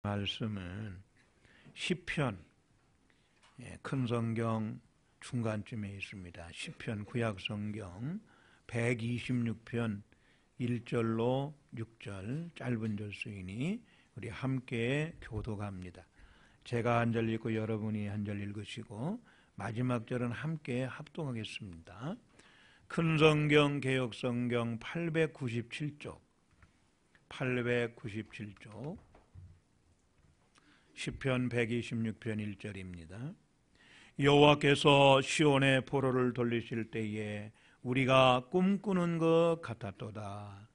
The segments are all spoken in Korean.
말씀은 시편, 큰 성경 중간쯤에 있습니다. 시편 구약 성경 126편 1절로 6절 짧은 절수이니 우리 함께 교독합니다. 제가 한 절 읽고 여러분이 한 절 읽으시고 마지막 절은 함께 합동하겠습니다. 큰 성경 개역 성경 897쪽 897쪽 시편 126편 1절입니다. 여호와께서 시온의 포로를 돌리실 때에 우리가 꿈꾸는 것 같았도다.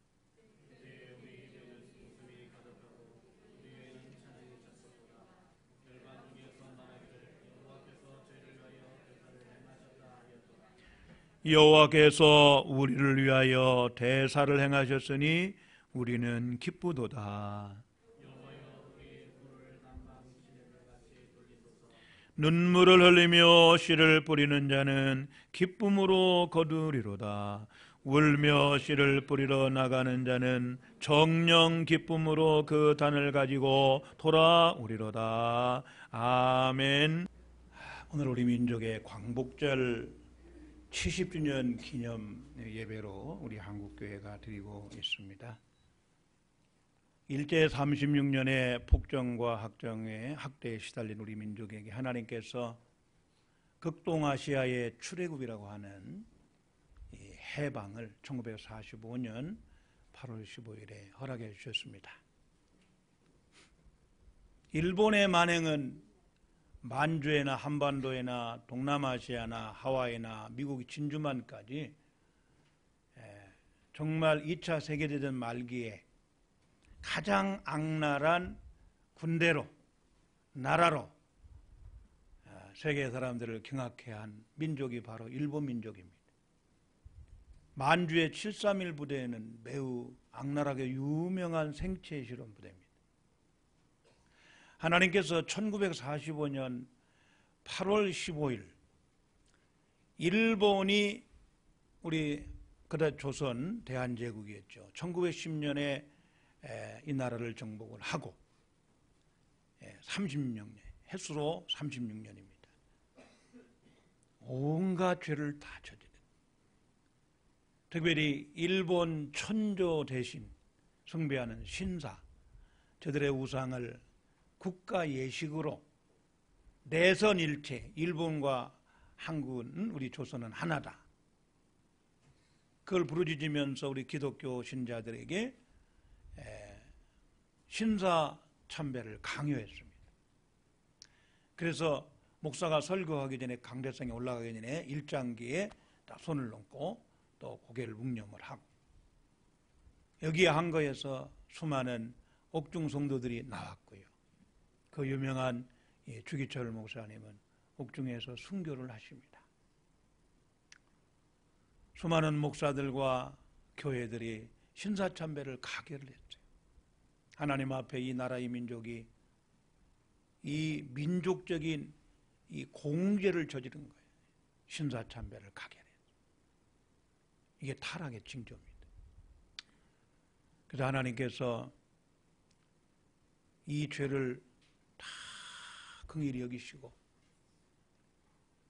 여호와께서 우리를 위하여 대사를 행하셨으니 우리는 기쁘도다. 눈물을 흘리며 씨를 뿌리는 자는 기쁨으로 거두리로다. 울며 씨를 뿌리러 나가는 자는 정령 기쁨으로 그 단을 가지고 돌아오리로다. 아멘. 오늘 우리 민족의 광복절 70주년 기념 예배로 우리 한국교회가 드리고 있습니다. 일제 36년의 폭정과 학대에 시달린 우리 민족에게 하나님께서 극동아시아의 출애굽이라고 하는 이 해방을 1945년 8월 15일에 허락해 주셨습니다. 일본의 만행은 만주에나 한반도에나 동남아시아나 하와이나 미국 진주만까지 정말 2차 세계대전 말기에 가장 악랄한 군대로, 나라로 세계 사람들을 경악해 한 민족이 바로 일본 민족입니다. 만주의 731 부대는 매우 악랄하게 유명한 생체 실험 부대입니다. 하나님께서 1945년 8월 15일 일본이 우리 그때 조선 대한제국이었죠. 1910년에 이 나라를 정복을 하고 36년, 횟수로 36년입니다. 온갖 죄를 다 저지른, 특별히 일본 천조 대신 숭배하는 신사, 저들의 우상을 국가 예식으로 내선일체, 일본과 한국은 우리 조선은 하나다, 그걸 부르짖으면서 우리 기독교 신자들에게 신사 참배를 강요했습니다. 그래서 목사가 설교하기 전에, 강대상에 올라가기 전에 일장기에 딱 손을 얹고 또 고개를 묵념을 하고, 여기에 한거에서 수많은 옥중 성도들이 나왔고요. 그 유명한 주기철 목사님은 옥중에서 순교를 하십니다. 수많은 목사들과 교회들이 신사참배를 가결을 했어요. 하나님 앞에 이 나라, 이 민족이 이 민족적인 이 공죄를 저지른 거예요. 신사참배를 가결했어요. 이게 타락의 징조입니다. 그래서 하나님께서 이 죄를 다 긍휼히 여기시고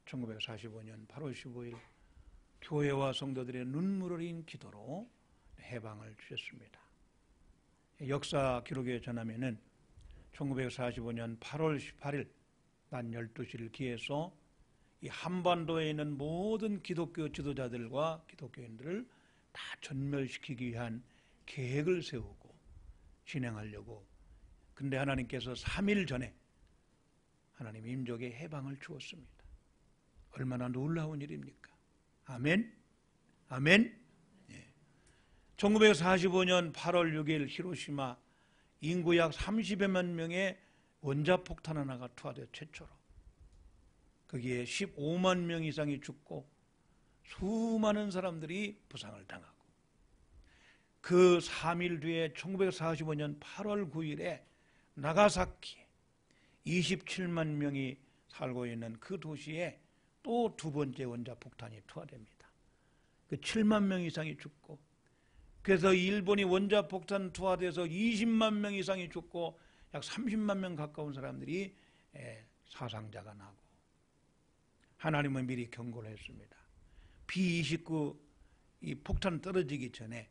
1945년 8월 15일 교회와 성도들의 눈물 흘린 기도로 해방을 주셨습니다. 역사 기록에 전하면은 1945년 8월 18일 낮 12시를 기해서 이 한반도에 있는 모든 기독교 지도자들과 기독교인들을 다 전멸시키기 위한 계획을 세우고 진행하려고, 근데 하나님께서 3일 전에 하나님 민족의 해방을 주었습니다. 얼마나 놀라운 일입니까? 아멘. 아멘. 1945년 8월 6일 히로시마 인구 약 30여만 명의 원자폭탄 하나가 투하되어 최초로, 거기에 15만 명 이상이 죽고 수많은 사람들이 부상을 당하고, 그 3일 뒤에 1945년 8월 9일에 나가사키에 27만 명이 살고 있는 그 도시에 또 두 번째 원자폭탄이 투하됩니다. 그 7만 명 이상이 죽고, 그래서 일본이 원자폭탄 투하돼서 20만 명 이상이 죽고 약 30만 명 가까운 사람들이 사상자가 나고, 하나님은 미리 경고를 했습니다. B-29 이 폭탄 떨어지기 전에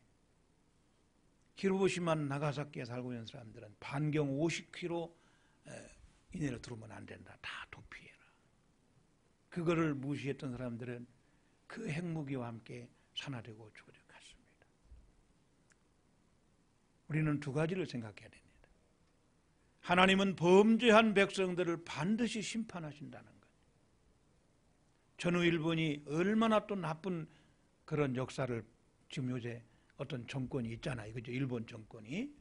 히로시마 나가사키에 살고 있는 사람들은 반경 50km 이내로 들어오면 안 된다. 다 도피해라. 그거를 무시했던 사람들은 그 핵무기와 함께 산화되고 죽어져 갔습니다. 우리는 두 가지를 생각해야 됩니다. 하나님은 범죄한 백성들을 반드시 심판하신다는 것. 전후 일본이 얼마나 또 나쁜 그런 역사를 지금 요새 어떤 정권이 있잖아요. 그죠? 일본 정권이.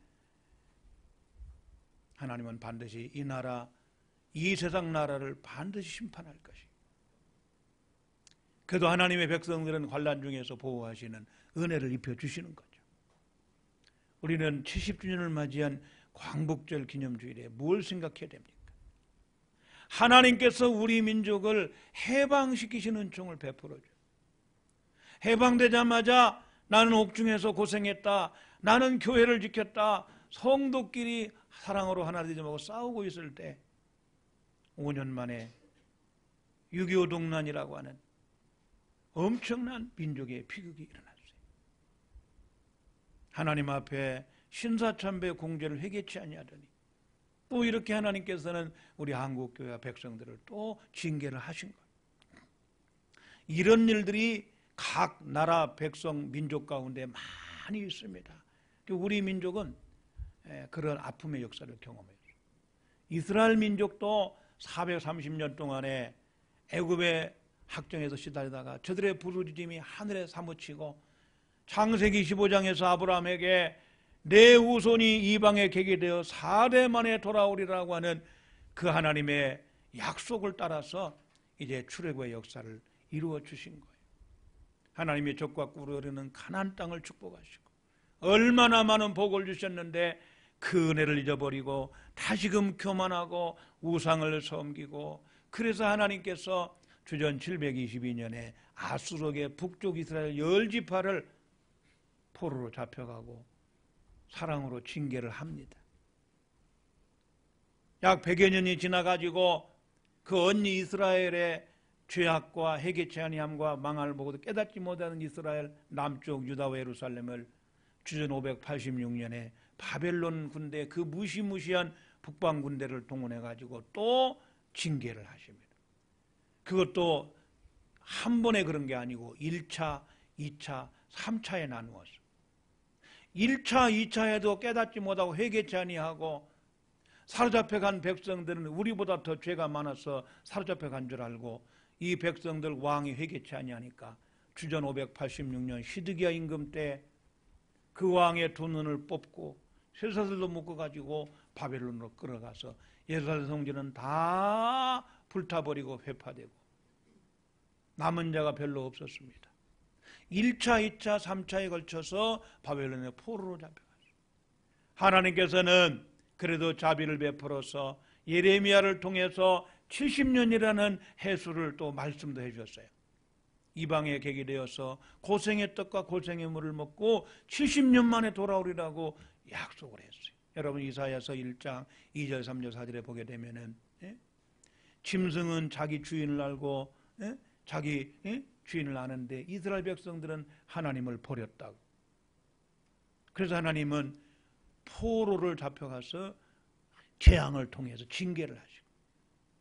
하나님은 반드시 이 나라, 이 세상 나라를 반드시 심판할 것이. 그래도 하나님의 백성들은 환난 중에서 보호하시는 은혜를 입혀주시는 거죠. 우리는 70주년을 맞이한 광복절 기념주일에 뭘 생각해야 됩니까? 하나님께서 우리 민족을 해방시키시는 은총을 베풀어줘요. 해방되자마자 나는 옥중에서 고생했다. 나는 교회를 지켰다. 성도끼리 사랑으로 하나 되자마자 싸우고 있을 때 5년 만에 6.25 동란이라고 하는 엄청난 민족의 비극이 일어났어요. 하나님 앞에 신사참배 공제를 회개치 아니하더니 또 이렇게 하나님께서는 우리 한국교회와 백성들을 또 징계를 하신 거예요. 이런 일들이 각 나라 백성 민족 가운데 많이 있습니다. 우리 민족은 그런 아픔의 역사를 경험했어요. 이스라엘 민족도 430년 동안에 애굽의 학정에서 시달리다가 저들의 부르짖음이 하늘에 사무치고 창세기 15장에서 아브라함에게 내 후손이 이방에 객이 되어 4대 만에 돌아오리라고 하는 그 하나님의 약속을 따라서 이제 출애굽의 역사를 이루어 주신 거예요. 하나님의 젖과 꿀을 흐르는 가나안 땅을 축복하시고 얼마나 많은 복을 주셨는데 그 은혜를 잊어버리고 다시금 교만하고 우상을 섬기고, 그래서 하나님께서 주전 722년에 아수르의 북쪽 이스라엘 10지파를 포로로 잡혀가고 사랑으로 징계를 합니다. 약 100여 년이 지나가지고 그 언니 이스라엘의 죄악과 회개치 아니함과 망할 보고도 깨닫지 못하는 이스라엘 남쪽 유다와 예루살렘을 주전 586년에 바벨론 군대, 그 무시무시한 북방 군대를 동원해가지고 또 징계를 하십니다. 그것도 한 번에 그런 게 아니고 1차, 2차, 3차에 나누어서 1차, 2차에도 깨닫지 못하고 회개치 아니하고 사로잡혀간 백성들은 우리보다 더 죄가 많아서 사로잡혀간 줄 알고 이 백성들 왕이 회개치 아니하니까 주전 586년 시드기야 임금 때 그 왕의 두 눈을 뽑고 쇠사슬로 묶어가지고 바벨론으로 끌어가서 예루살렘 성전은 다 불타버리고 회파되고 남은 자가 별로 없었습니다. 1차, 2차, 3차에 걸쳐서 바벨론의 포로로 잡혀갔어요. 하나님께서는 그래도 자비를 베풀어서 예레미야를 통해서 70년이라는 해수를 또 말씀도 해주셨어요. 이방의 객이 되어서 고생의 떡과 고생의 물을 먹고 70년 만에 돌아오리라고 약속을 했어요. 여러분 이사야서 1장 2절 3절 4절에 보게 되면은 짐승은 자기 주인을 알고 자기 주인을 아는데 이스라엘 백성들은 하나님을 버렸다고. 그래서 하나님은 포로를 잡혀가서 재앙을 통해서 징계를 하시고,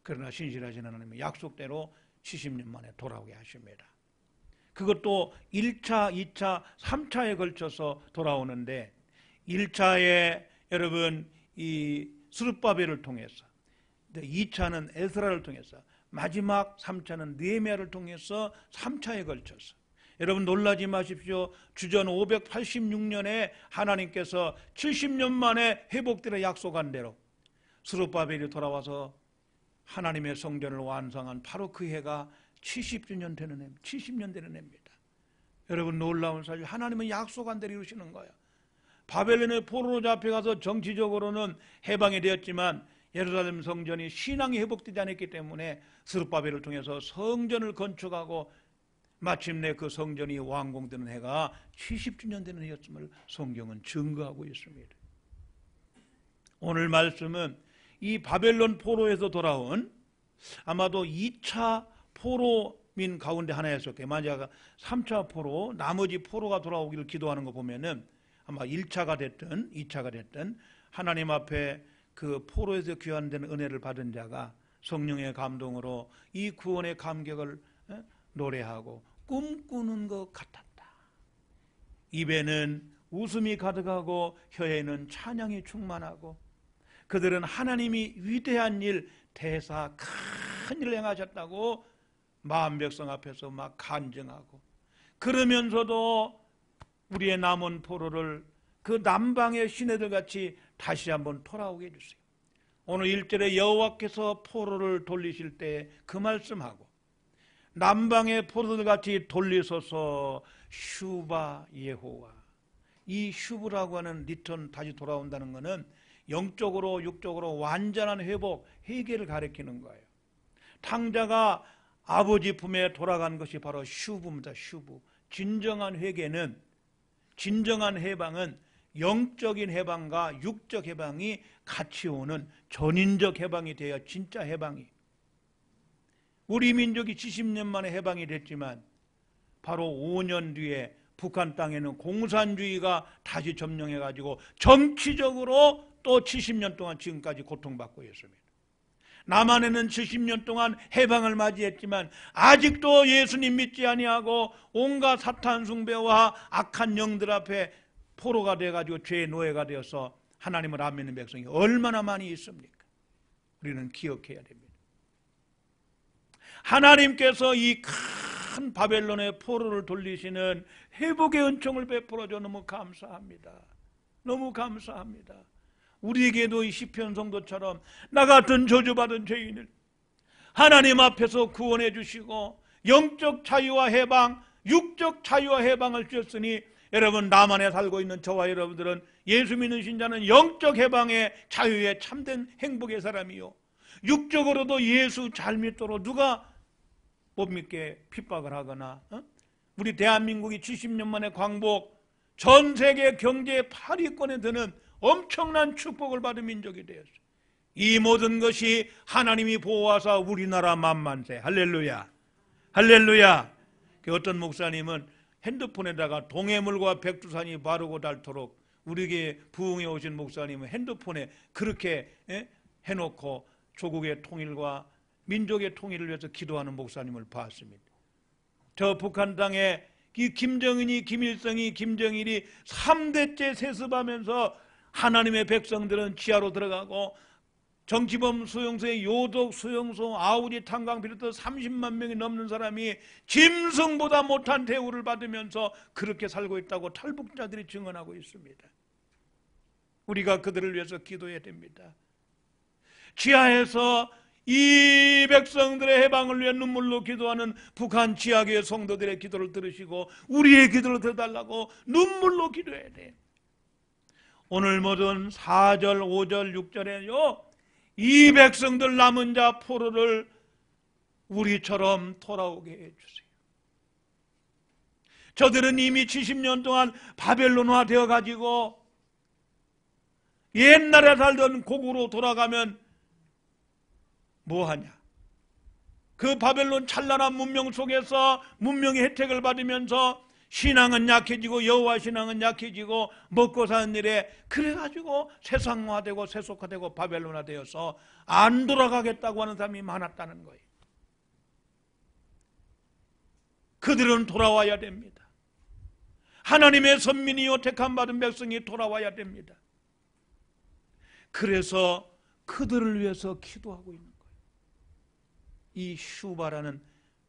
그러나 신실하신 하나님은 약속대로 70년 만에 돌아오게 하십니다. 그것도 1차, 2차, 3차에 걸쳐서 돌아오는데 1차에 여러분 이 스룹바벨을 통해서, 2차는 에스라를 통해서, 마지막 3차는 느헤미야를 통해서 3차에 걸쳐서. 여러분 놀라지 마십시오. 주전 586년에 하나님께서 70년 만에 회복되려 약속한 대로 스룹바벨이 돌아와서 하나님의 성전을 완성한 바로 그 해가 70주년 되는 해, 70년 되는 해입니다. 여러분 놀라운 사실, 하나님은 약속한 대로 이루시는 거예요. 바벨론의 포로로 잡혀가서 정치적으로는 해방이 되었지만 예루살렘 성전이 신앙이 회복되지 않았기 때문에 스룹바벨을 통해서 성전을 건축하고 마침내 그 성전이 완공되는 해가 70주년 되는 해였음을 성경은 증거하고 있습니다. 오늘 말씀은 이 바벨론 포로에서 돌아온 아마도 2차 포로민 가운데 하나였을 거예요. 만약 3차 포로, 나머지 포로가 돌아오기를 기도하는 거 보면은 아마 1차가 됐든 2차가 됐든 하나님 앞에 그 포로에서 귀환된 은혜를 받은 자가 성령의 감동으로 이 구원의 감격을 노래하고 꿈꾸는 것 같았다. 입에는 웃음이 가득하고 혀에는 찬양이 충만하고 그들은 하나님이 위대한 일, 대사 큰 일을 행하셨다고 마음 백성 앞에서 막 간증하고, 그러면서도 우리의 남은 포로를 그 남방의 시내들 같이 다시 한번 돌아오게 해주세요. 오늘 1절에 여호와께서 포로를 돌리실 때 그 말씀하고, 남방의 포로들 같이 돌리소서 슈바 예호와. 이 슈브라고 하는 리턴, 다시 돌아온다는 것은 영적으로 육적으로 완전한 회복, 회개를 가리키는 거예요. 탕자가 아버지 품에 돌아간 것이 바로 슈브입니다. 슈브. 진정한 회개는, 진정한 해방은 영적인 해방과 육적 해방이 같이 오는 전인적 해방이 되어 진짜 해방이. 우리 민족이 70년 만에 해방이 됐지만 바로 5년 뒤에 북한 땅에는 공산주의가 다시 점령해가지고 정치적으로 또 70년 동안 지금까지 고통받고 있습니다. 남한에는 70년 동안 해방을 맞이했지만 아직도 예수님 믿지 아니하고 온갖 사탄 숭배와 악한 영들 앞에 포로가 돼가지고 죄의 노예가 되어서 하나님을 안 믿는 백성이 얼마나 많이 있습니까? 우리는 기억해야 됩니다. 하나님께서 이 큰 바벨론의 포로를 돌리시는 회복의 은총을 베풀어줘 너무 감사합니다. 너무 감사합니다. 우리에게도 이 시편 성도처럼 나 같은 저주받은 죄인을 하나님 앞에서 구원해 주시고 영적 자유와 해방, 육적 자유와 해방을 주셨으니, 여러분 남한에 살고 있는 저와 여러분들은 예수 믿는 신자는 영적 해방의 자유의 참된 행복의 사람이요, 육적으로도 예수 잘 믿도록 누가 못 믿게 핍박을 하거나, 우리 대한민국이 70년 만에 광복, 전 세계 경제의 8위권에 드는 엄청난 축복을 받은 민족이 되었어요. 이 모든 것이 하나님이 보호하사 우리나라 만만세. 할렐루야, 할렐루야. 어떤 목사님은 핸드폰에다가 동해물과 백두산이 바르고 닳도록, 우리에게 부흥해 오신 목사님은 핸드폰에 그렇게 해놓고 조국의 통일과 민족의 통일을 위해서 기도하는 목사님을 봤습니다. 저 북한 땅에 이 김정은이, 김일성이, 김정일이 3대째 세습하면서 하나님의 백성들은 지하로 들어가고 정치범 수용소에 요독 수용소, 아우디 탄광 비롯해 30만 명이 넘는 사람이 짐승보다 못한 대우를 받으면서 그렇게 살고 있다고 탈북자들이 증언하고 있습니다. 우리가 그들을 위해서 기도해야 됩니다. 지하에서 이 백성들의 해방을 위해 눈물로 기도하는 북한 지하교회 성도들의 기도를 들으시고 우리의 기도를 들어달라고 눈물로 기도해야 돼. 오늘 모든 4절, 5절, 6절에요, 이 백성들 남은 자 포로를 우리처럼 돌아오게 해주세요. 저들은 이미 70년 동안 바벨론화 되어가지고 옛날에 살던 고국으로 돌아가면 뭐하냐? 그 바벨론 찬란한 문명 속에서 문명의 혜택을 받으면서 신앙은 약해지고 여호와 신앙은 약해지고 먹고 사는 일에 그래가지고 세상화되고 세속화되고 바벨론화되어서 안 돌아가겠다고 하는 사람이 많았다는 거예요. 그들은 돌아와야 됩니다. 하나님의 선민이요 택함 받은 백성이 돌아와야 됩니다. 그래서 그들을 위해서 기도하고 있는 거예요. 이 슈바라는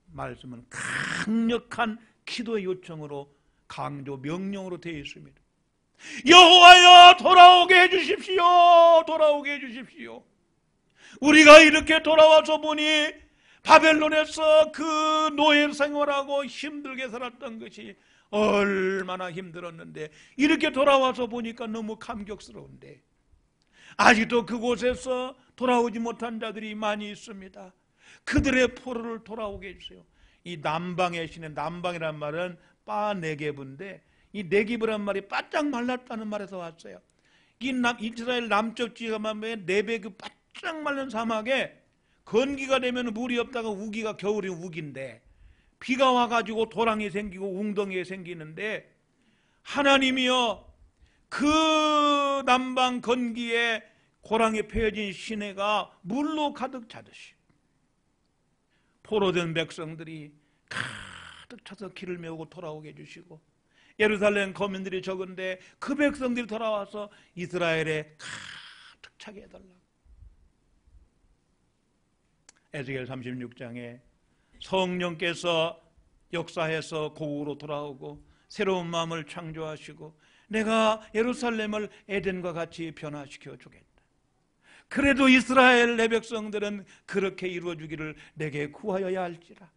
말씀은 강력한 기도의 요청으로, 강조, 명령으로 되어 있습니다. 여호와여 돌아오게 해주십시오. 돌아오게 해주십시오. 우리가 이렇게 돌아와서 보니 바벨론에서 그 노예 생활하고 힘들게 살았던 것이 얼마나 힘들었는데, 이렇게 돌아와서 보니까 너무 감격스러운데 아직도 그곳에서 돌아오지 못한 자들이 많이 있습니다. 그들의 포로를 돌아오게 해주세요. 이 남방의 신의, 남방이란 말은 빠 네게브인데 이 네기브란 말이 바짝 말랐다는 말에서 왔어요. 이스라엘 남쪽 지역만 네배 그 바짝 마른 사막에 건기가 되면 물이 없다가 우기가 겨울이 우기인데 비가 와가지고 도랑이 생기고 웅덩이에 생기는데 하나님이여 그 남방 건기에 고랑에 펴진 시내가 물로 가득 차듯이 포로된 백성들이 가득 차서 길을 메우고 돌아오게 해주시고 예루살렘 거민들이 적은데 그 백성들이 돌아와서 이스라엘에 가득 차게 해달라고. 에스겔 36장에 성령께서 역사해서 고국으로 돌아오고 새로운 마음을 창조하시고 내가 예루살렘을 에덴과 같이 변화시켜 주겠다. 그래도 이스라엘 내 백성들은 그렇게 이루어주기를 내게 구하여야 할지라.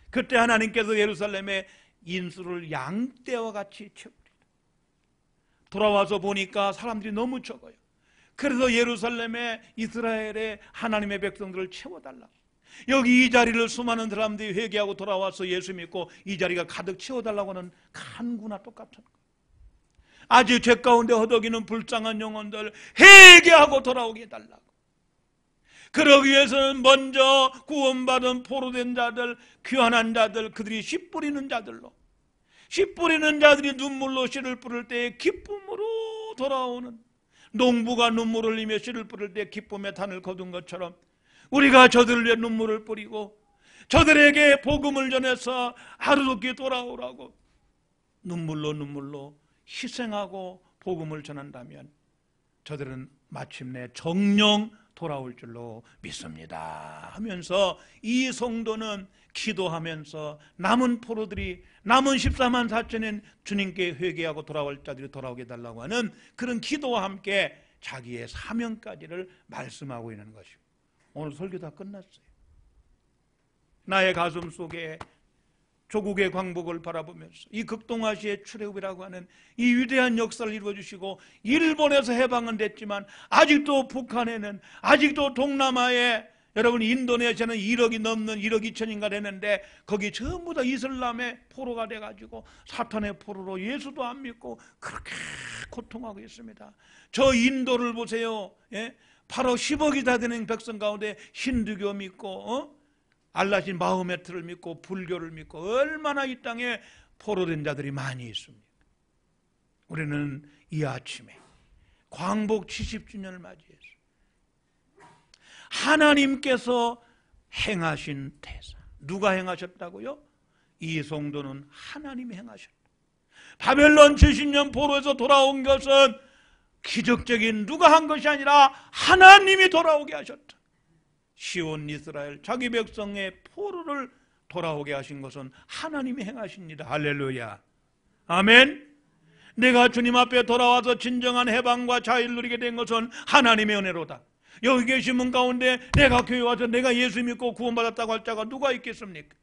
그때 하나님께서 예루살렘에 인수를 양떼와 같이 채우리라. 돌아와서 보니까 사람들이 너무 적어요. 그래서 예루살렘에 이스라엘의 하나님의 백성들을 채워달라. 여기 이 자리를 수많은 사람들이 회개하고 돌아와서 예수 믿고 이 자리가 가득 채워달라고 하는 간구나 똑같은 거예요. 아직 죄 가운데 허덕이는 불쌍한 영혼들 회개하고 돌아오게 해달라고. 그러기 위해서는 먼저 구원받은 포로된 자들, 귀환한 자들, 그들이 씨 뿌리는 자들로, 씨 뿌리는 자들이 눈물로 씨를 뿌릴 때 기쁨으로 돌아오는, 농부가 눈물을 흘리며 씨를 뿌릴 때 기쁨의 탄을 거둔 것처럼 우리가 저들을 위해 눈물을 뿌리고 저들에게 복음을 전해서 하루속히 돌아오라고 눈물로 희생하고 복음을 전한다면 저들은 마침내 정령 돌아올 줄로 믿습니다 하면서 이 성도는 기도하면서 남은 포로들이 남은 14만 4천인 주님께 회개하고 돌아올 자들이 돌아오게 해달라고 하는 그런 기도와 함께 자기의 사명까지를 말씀하고 있는 것이고, 오늘 설교 다 끝났어요. 나의 가슴 속에 조국의 광복을 바라보면서 이 극동아시아의 출애굽이라고 하는 이 위대한 역사를 이루어주시고 일본에서 해방은 됐지만 아직도 북한에는, 아직도 동남아에, 여러분 인도네시아는 1억이 넘는 1억 2천인가 되는데 거기 전부 다 이슬람의 포로가 돼가지고 사탄의 포로로 예수도 안 믿고 그렇게 고통하고 있습니다. 저 인도를 보세요. 예? 바로 10억이 다 되는 백성 가운데 힌두교 믿고 알라신 마호메트를 믿고 불교를 믿고 얼마나 이 땅에 포로된 자들이 많이 있습니까? 우리는 이 아침에 광복 70주년을 맞이해서 하나님께서 행하신 대사, 누가 행하셨다고요? 이 성도는 하나님이 행하셨다. 바벨론 70년 포로에서 돌아온 것은 기적적인 누가 한 것이 아니라 하나님이 돌아오게 하셨다. 시온 이스라엘 자기 백성의 포로를 돌아오게 하신 것은 하나님이 행하십니다. 할렐루야, 아멘. 내가 주님 앞에 돌아와서 진정한 해방과 자유를 누리게 된 것은 하나님의 은혜로다. 여기 계신 분 가운데 내가 교회 와서 내가 예수 믿고 구원받았다고 할 자가 누가 있겠습니까?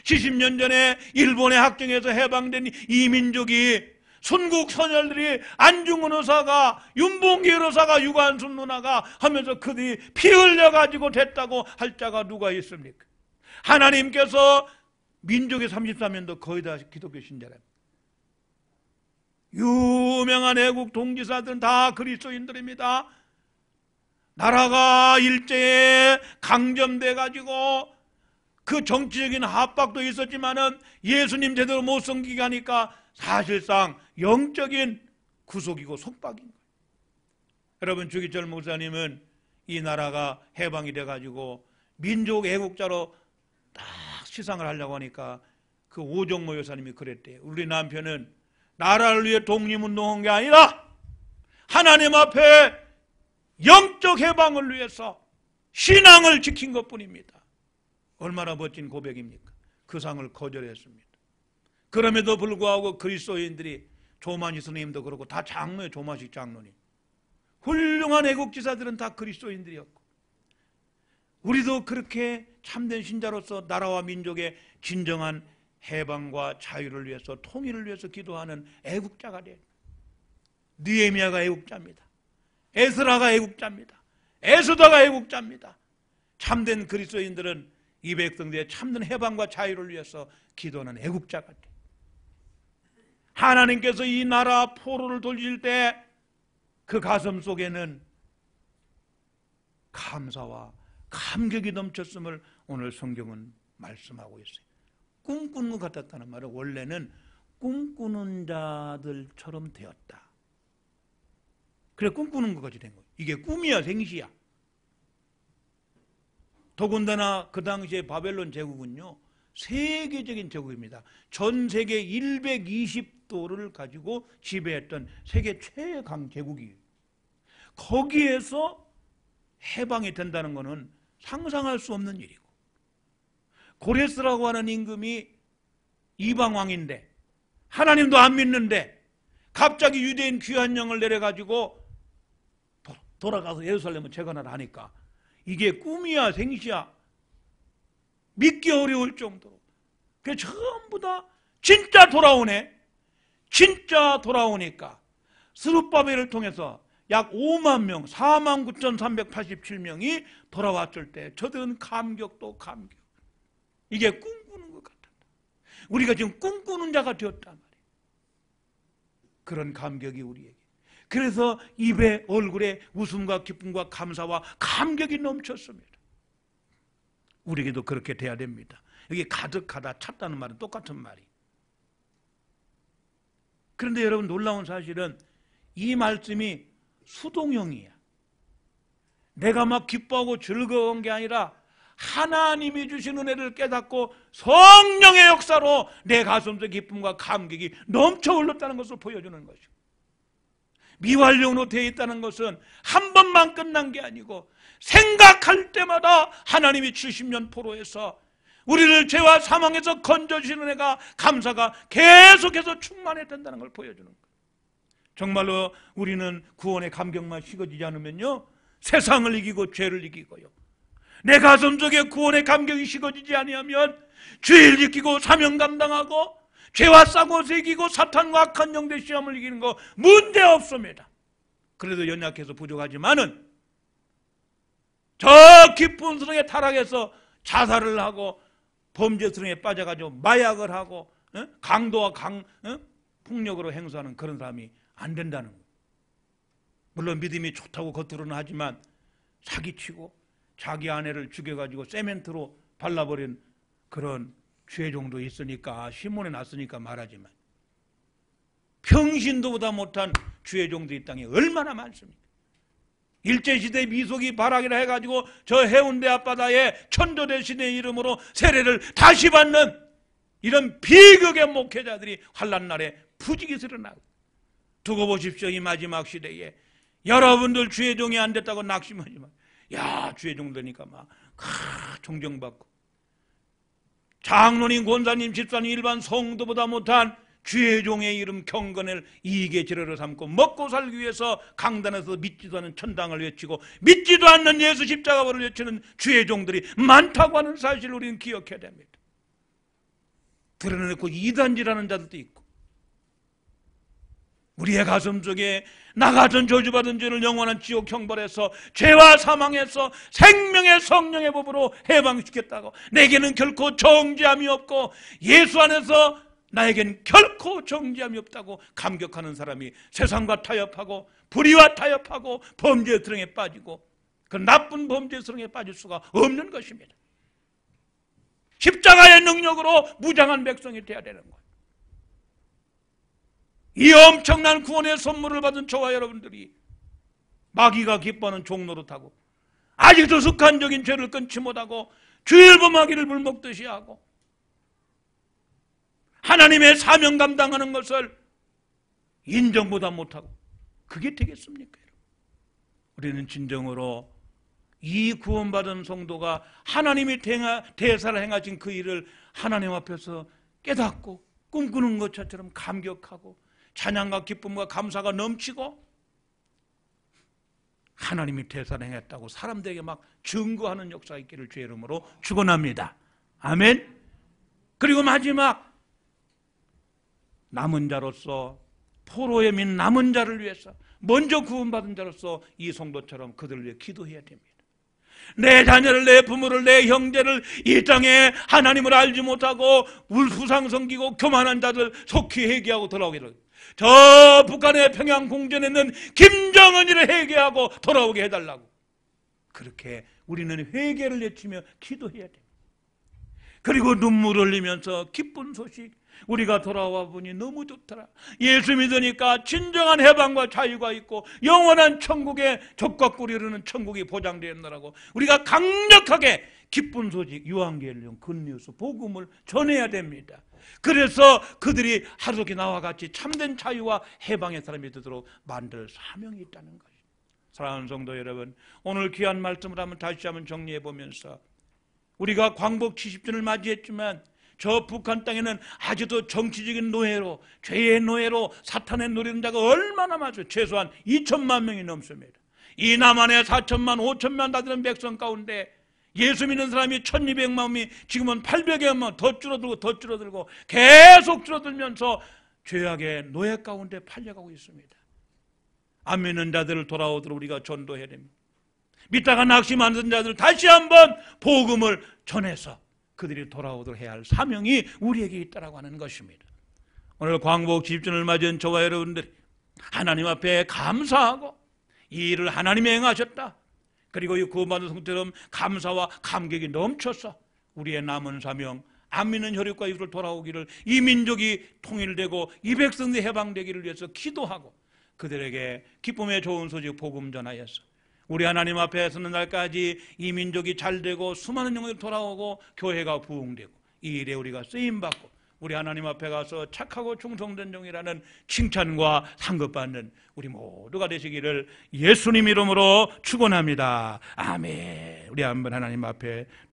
70년 전에 일본의 학정에서 해방된 이 민족이, 순국 선열들이, 안중근 의사가, 윤봉길 의사가, 유관순 누나가 하면서 그들이 피 흘려가지고 됐다고 할 자가 누가 있습니까? 하나님께서 민족의 33년도 거의 다 기독교 신자랍니다. 유명한 애국 동지사들은 다 그리스도인들입니다. 나라가 일제에 강점돼 가지고 그 정치적인 압박도 있었지만은 예수님 제대로 못 섬기게 하니까 사실상 영적인 구속이고 속박인 거예요. 여러분, 주기철 목사님은 이 나라가 해방이 돼 가지고 민족 애국자로 딱 시상을 하려고 하니까 그 오정모 여사님이 그랬대요. 우리 남편은 나라를 위해 독립운동한 게 아니라 하나님 앞에 영적 해방을 위해서 신앙을 지킨 것뿐입니다. 얼마나 멋진 고백입니까? 그 상을 거절했습니다. 그럼에도 불구하고 그리스도인들이, 조만희 선생님도 그렇고 다 장로예요. 조만식 장로님. 훌륭한 애국지사들은 다 그리스도인들이었고, 우리도 그렇게 참된 신자로서 나라와 민족의 진정한 해방과 자유를 위해서, 통일을 위해서 기도하는 애국자가 돼. 느헤미야가 애국자입니다. 에스라가 애국자입니다. 에스더가 애국자입니다. 참된 그리스도인들은 이 백성들의 참된 해방과 자유를 위해서 기도하는 애국자가 돼. 하나님께서 이 나라 포로를 돌릴 때 그 가슴 속에는 감사와 감격이 넘쳤음을 오늘 성경은 말씀하고 있어요. 꿈꾸는 것 같았다는 말은 원래는 꿈꾸는 자들처럼 되었다. 그래, 꿈꾸는 것까지 된 거예요. 이게 꿈이야, 생시야. 더군다나 그 당시에 바벨론 제국은요, 세계적인 제국입니다. 전 세계 120도를 가지고 지배했던 세계 최강 제국이에요. 거기에서 해방이 된다는 것은 상상할 수 없는 일이고, 고레스라고 하는 임금이 이방왕인데 하나님도 안 믿는데 갑자기 유대인 귀한 영을 내려가지고 돌아가서 예루살렘을 재건하라 하니까 이게 꿈이야 생시야 믿기 어려울 정도로, 그게 전부 다 진짜 돌아오네. 진짜 돌아오니까 스룹바벨을 통해서 약 5만 명, 49,387명이 돌아왔을 때 저들은 감격도 감격. 이게 꿈꾸는 것 같았다. 우리가 지금 꿈꾸는 자가 되었단 말이에요. 그런 감격이 우리에게. 그래서 입에, 얼굴에 웃음과 기쁨과 감사와 감격이 넘쳤습니다. 우리에게도 그렇게 돼야 됩니다. 여기 가득하다, 찼다는 말은 똑같은 말이에요. 그런데 여러분, 놀라운 사실은 이 말씀이 수동형이야. 내가 막 기뻐하고 즐거운 게 아니라 하나님이 주신 은혜를 깨닫고 성령의 역사로 내 가슴속 기쁨과 감격이 넘쳐 흘렀다는 것을 보여주는 것이고, 미완료로 되어 있다는 것은 한 번만 끝난 게 아니고 생각할 때마다 하나님이 70년 포로에서 우리를 죄와 사망에서 건져주시는 은혜가, 감사가 계속해서 충만했다는 걸 보여주는 거예요. 정말로 우리는 구원의 감격만 식어지지 않으면요, 세상을 이기고 죄를 이기고요, 내 가슴 속에 구원의 감격이 식어지지 아니하면 죄를 지키고 사명 감당하고 죄와 싸고서 이기고 사탄과 악한 영대 시험을 이기는 거 문제 없습니다. 그래도 연약해서 부족하지만은 저 깊은 수렁에 타락해서 자살을 하고 범죄 수렁에 빠져가지고 마약을 하고 강도와 폭력으로 행사하는 그런 사람이 안 된다는 거예요. 물론 믿음이 좋다고 겉으로는 하지만 사기치고 자기 아내를 죽여가지고 세멘트로 발라버린 그런 죄 정도 있으니까, 신문에 났으니까 말하지만 평신도보다 못한 죄 정도 이 땅에 얼마나 많습니까? 일제시대 미속이 발악이라 해가지고 저 해운대 앞바다에 천도대신의 이름으로 세례를 다시 받는 이런 비극의 목회자들이 환난날에 부지기스러 나고, 두고 보십시오. 이 마지막 시대에 여러분들 주의종이 안 됐다고 낙심하지 마. 야, 주의종 되니까 막 존경받고, 장로님, 권사님, 집사님, 일반 성도보다 못한 주의종의 이름 경건을 이익의 지뢰로 삼고 먹고 살기 위해서 강단에서 믿지도 않는 천당을 외치고 믿지도 않는 예수 십자가를 외치는 주의종들이 많다고 하는 사실을 우리는 기억해야 됩니다. 드러내놓고 이단질하는 자들도 있고, 우리의 가슴 속에 나 같은 저주받은 죄를 영원한 지옥 형벌에서 죄와 사망에서 생명의 성령의 법으로 해방시켰다고, 내게는 결코 정죄함이 없고 예수 안에서 나에겐 결코 정죄함이 없다고 감격하는 사람이 세상과 타협하고 불의와 타협하고 범죄의 수렁에 빠지고 그 나쁜 범죄의 수렁에 빠질 수가 없는 것입니다. 십자가의 능력으로 무장한 백성이 되어야 되는 거예요. 이 엄청난 구원의 선물을 받은 저와 여러분들이 마귀가 기뻐하는 종노릇하고 아직도 습관적인 죄를 끊지 못하고 주일 범하기를 물먹듯이 하고 하나님의 사명 감당하는 것을 인정보다 못하고, 그게 되겠습니까? 우리는 진정으로 이 구원받은 성도가 하나님이 대사를 행하신 그 일을 하나님 앞에서 깨닫고 꿈꾸는 것처럼 감격하고 찬양과 기쁨과 감사가 넘치고 하나님이 대사를 행했다고 사람들에게 막 증거하는 역사가 있기를 주의 이름으로 축원합니다. 아멘. 그리고 마지막, 남은 자로서, 포로에 민 남은 자를 위해서 먼저 구원받은 자로서 이 성도처럼 그들을 위해 기도해야 됩니다. 내 자녀를, 내 부모를, 내 형제를 이 땅에 하나님을 알지 못하고 울후상 섬기고 교만한 자들 속히 회개하고 돌아오기를, 저 북한의 평양 궁전에 있는 김정은이를 회개하고 돌아오게 해달라고. 그렇게 우리는 회개를 외치며 기도해야 돼. 그리고 눈물을 흘리면서 기쁜 소식, 우리가 돌아와 보니 너무 좋더라. 예수 믿으니까 진정한 해방과 자유가 있고 영원한 천국의 젖과 꿀이 흐르는 천국이 보장되었노라고 우리가 강력하게 기쁜 소식, 유한겔리온, 굿뉴스, 복음을 전해야 됩니다. 그래서 그들이 하루속히 나와 같이 참된 자유와 해방의 사람이 되도록 만들 사명이 있다는 것입니다. 사랑하는 성도 여러분, 오늘 귀한 말씀을 다시 한번 정리해 보면서 우리가 광복 70주년을 맞이했지만 저 북한 땅에는 아직도 정치적인 노예로, 죄의 노예로 사탄의 노리는 자가 얼마나 많죠. 최소한 2천만 명이 넘습니다. 이 남한의 4천만, 5천만 다 되는 백성 가운데 예수 믿는 사람이 1200만이 지금은 800여만 더 줄어들고 계속 줄어들면서 죄악의 노예 가운데 팔려가고 있습니다. 안 믿는 자들을 돌아오도록 우리가 전도해야 됩니다. 믿다가 낙심하는 자들 다시 한번 복음을 전해서 그들이 돌아오도록 해야 할 사명이 우리에게 있다고 하는 것입니다. 오늘 광복 70주년을 맞은 저와 여러분들이 하나님 앞에 감사하고 이 일을 하나님이 행하셨다. 그리고 이 구원받은 성도처럼 감사와 감격이 넘쳐서 우리의 남은 사명, 안 믿는 혈육과 이웃을 돌아오기를, 이 민족이 통일되고 이 백성들이 해방되기를 위해서 기도하고 그들에게 기쁨의 좋은 소식 복음 전하여서 우리 하나님 앞에 서는 날까지 이 민족이 잘되고 수많은 영혼이 돌아오고 교회가 부흥되고 이 일에 우리가 쓰임받고 우리 하나님 앞에 가서 착하고 충성된 종이라는 칭찬과 상급받는 우리 모두가 되시기를 예수님 이름으로 축원합니다. 아멘. 우리 한번 하나님 앞에